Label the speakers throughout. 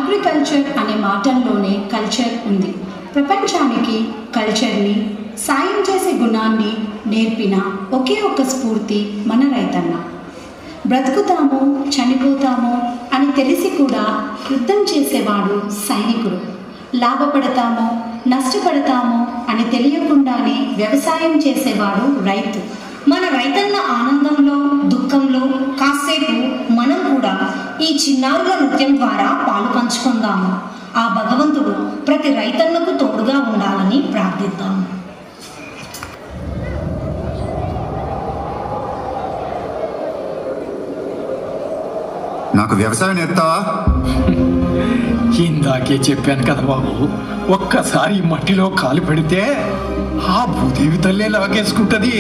Speaker 1: Agriculture అనే మాటల్లోనే culture ఉంది. ప్రపంచానికి కల్చర్ని, సాయం చేసే గుణాన్ని నేర్పిన ఒకే ఒక్క స్ఫూర్తి మన రైతన్న. బ్రతుకుతామో చనిపోతామో అని తెలిసి కూడా యుద్ధం చేసేవాడు సైనికుడు. లాభపడతామో నష్టపడతామో అని తెలియకుండానే వ్యవసాయం చేసేవాడు రైతు.
Speaker 2: మన రైతన్న ఆనందంలో దుఃఖంలో కాసేపు మనం కూడా ఈ చిన్నారుల నృత్యం ద్వారా పాలు పంచుకుందాము. ఆ భగవంతుడు ప్రతి రైతన్నకు తోడుగా ఉండాలని ప్రార్థిద్దాము.
Speaker 3: నాకు వ్యవసాయం నేర్పుతావా?
Speaker 4: ఇందాకే చెప్పాను కదా బాబు, ఒక్కసారి మట్టిలో కాలు పెడితే ఆ భూదేవి తల్లే లాగేసుకుంటది.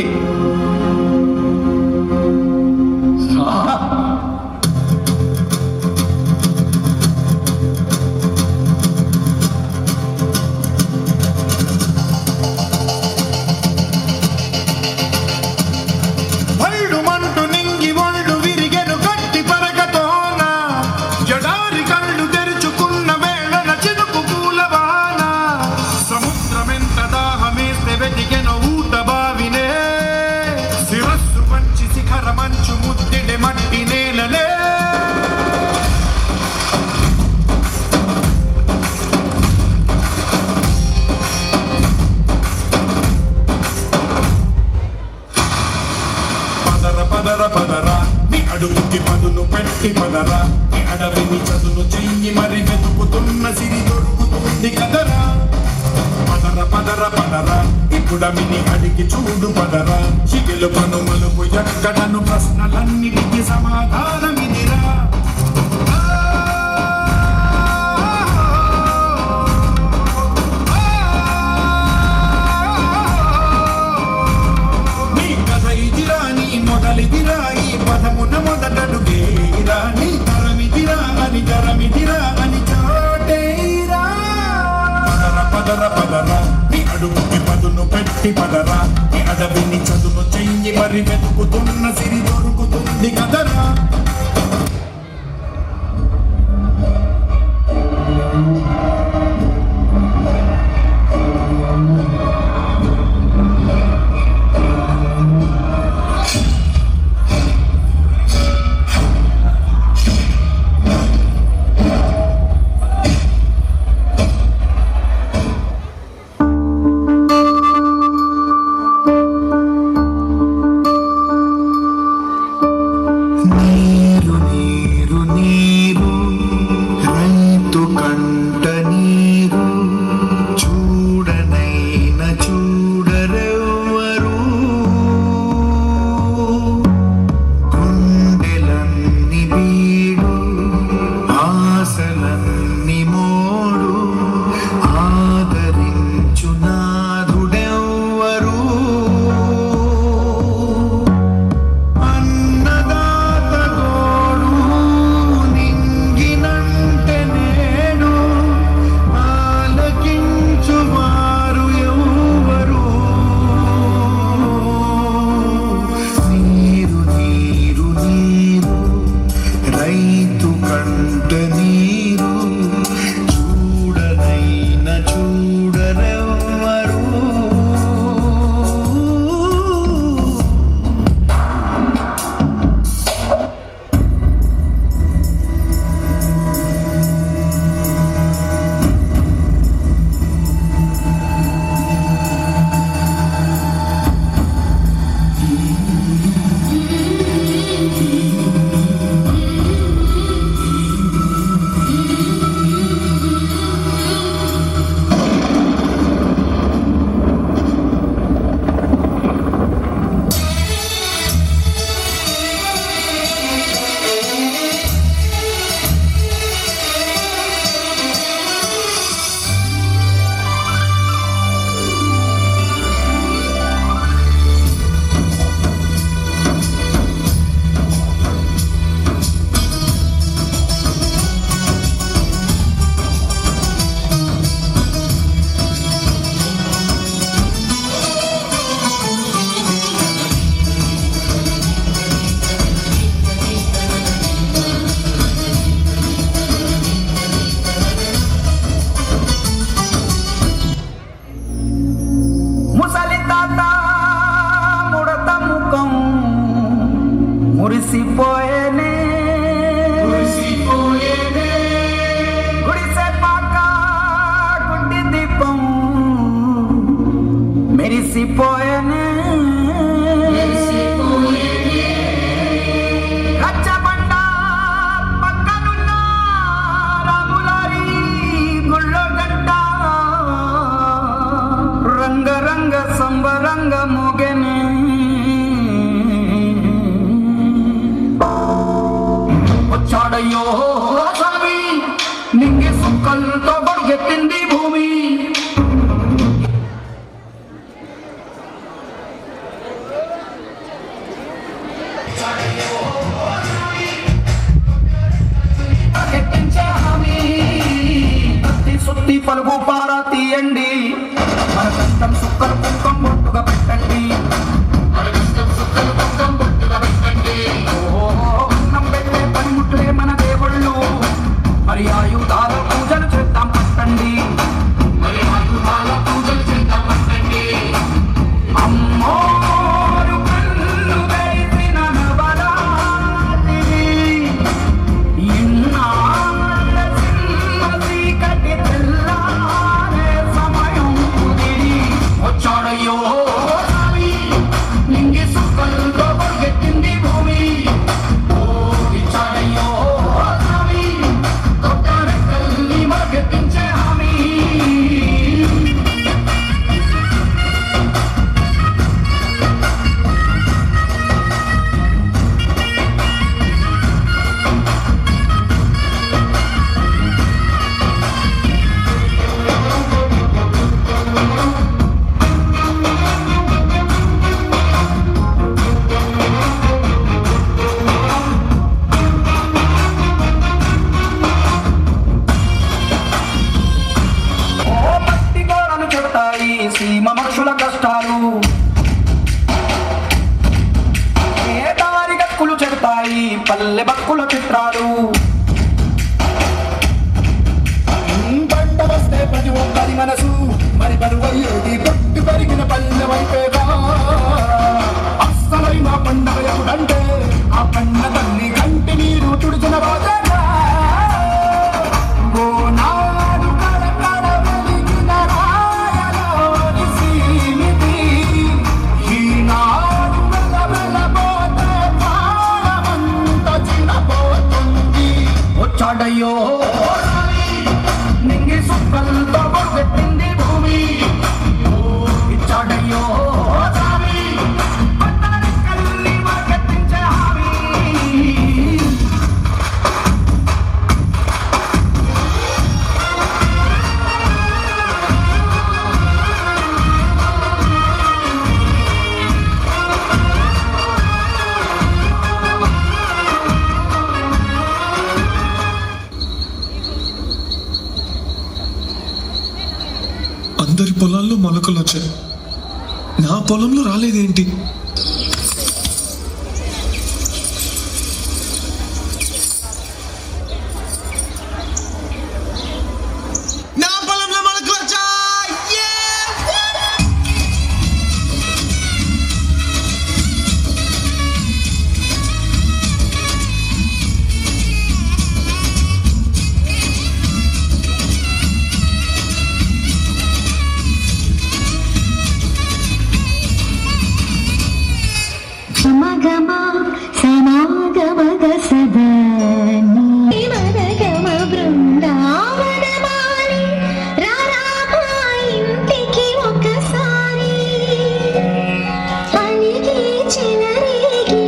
Speaker 5: పదరా నీ అడుగుకి పదును పెట్టి పదరా, నీ అడవిని చదును చెయ్యి మరి వెతుకుతున్న సిరి దొరుకుతుంది కదరా. పదరా ఇప్పుడమిని అడిగి చూడు పదరా, చిగిలు పనుమలుపు ఎక్కడను ప్రశ్నలన్నిటికీ సమాధానమిదిరా. మొదలిదిరా ఈ పదమున మొదటడుగేరా, నీ తరమిదిరా అని చాటేరా. పదరా నీ అడుగుకి పదును పెట్టి పదరా, నీ అడవిని చదును చెయ్యి మరి వెతుకుతున్న సిరి దొరుకుతుంది కదరా.
Speaker 6: నీ మురిసిపోయేనే గుడిసె పాక గుడ్డి దీపం మెరిసిపోయేనే రచ్చబండ పక్కనున్న రాములారి గుళ్ళో గంట రంగరంగ సంబరంగ మోగెనే వచ్చాడయ్యో స్వామి నింగి సుక్కలతో బడిగెత్తింది భూమి సుత్తి పలుగు పారా తీయండి మన కష్టం సుక్కలు కుంకం బొట్టుగా పెట్టండి అన్నం పెట్టే పనిముట్లే మన దేవుళ్ళు మరి ఆయుధాల పూజలు చేద్దాం పట్టండి అమ్మోరు కళ్ళు వేసిన నవరాత్రి ఇన్నాళ్ళ చిన్న చీకటి తెల్లారే సమయం కుదిరి వచ్చాడయ్యో స్వామి నింగి సుక్కలతో పరిగెత్తింది భూమి ఇచ్చాడయ్యో స్వామి కొత్త రెక్కల్ని మరకెత్తించే హామీ మట్టి గోడలు చెబుతాయి సీమ మనుషుల కష్టాలు ఏ దారి గక్కులు చెబుతాయి పల్లె బక్కుల చిత్రాలు పంట వస్తే ప్రతి ఒక్కరి మనసు మరి బరువయ్యేది పొట్టు పెరిగిన పల్లె వైపేగా అస్సలైన పండగ ఎప్పుడంటే ఆ పండగల్ని కంటి నీరు తుడిచిన రోజేగా గోనాడు కళకళ వెలిగిన రాయలోని సీమితి ఈనాడు వెలవెలబోతే ప్రాణమంత చిన్నపోతుంది వచ్చాడయ్యో నింగి సుక్కలతో బొగ్గెట్టింది భూమి ఇచ్చాడయ్యో స్వామి కొత్త రెక్కల్ని మరకెత్తించే హామీ
Speaker 7: అందరి పొలాల్లో మొలకలు వచ్చాయి, నా పొలంలో రాలేదేంటి? నా పొలంలో మొలకలు వచ్చాయి!
Speaker 8: సమగమా సమాగమగ సదని మదగమ బృందావనమాలి రారామా ఇంటికి ఒకసారి అలిగి చిలరేగి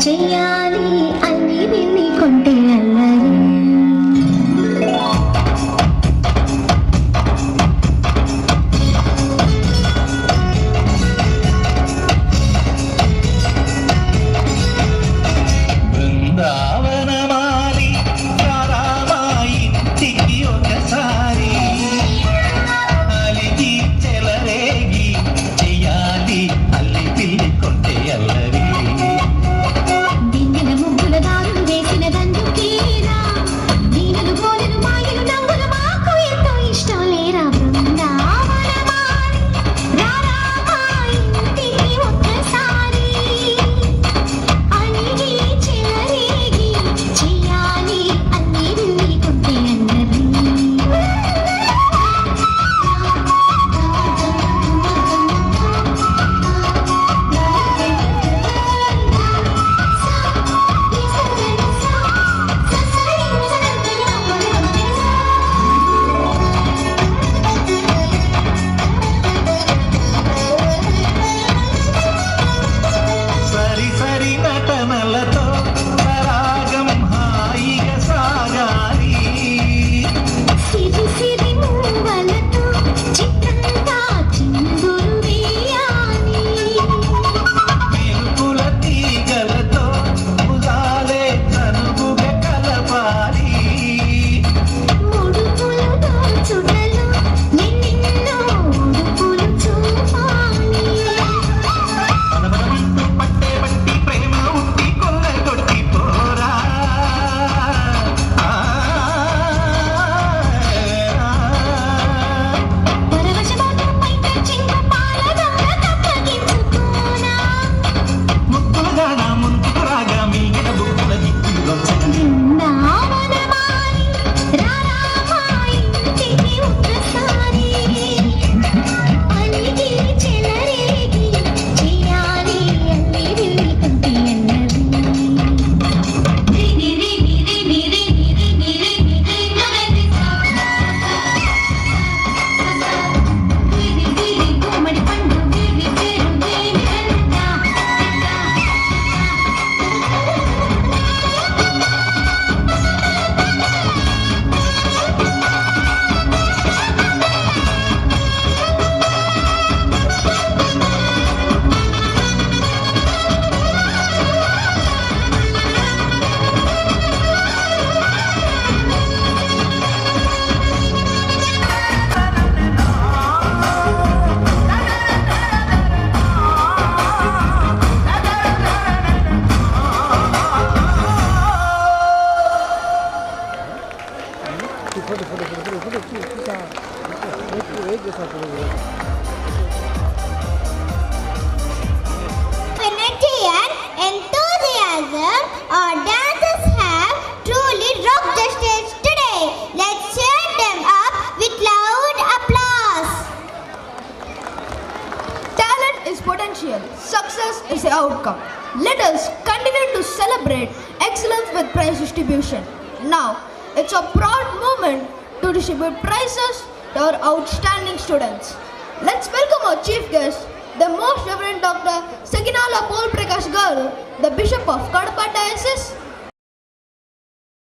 Speaker 8: చెయ్యాలి అన్ని విన్ని కొంటే అల్లరి Energy and enthusiasm, our dancers have truly rocked the stage today. Let's cheer them up with loud applause.
Speaker 9: Talent is potential, success is the outcome. Let us continue to celebrate excellence with prize distribution. Now, it's a proud moment to distribute prizes to our outstanding students. Let's welcome our chief guest, the Most Reverend Dr. Saginala Paul Prakash Garu, the Bishop of Kadapa Diocese,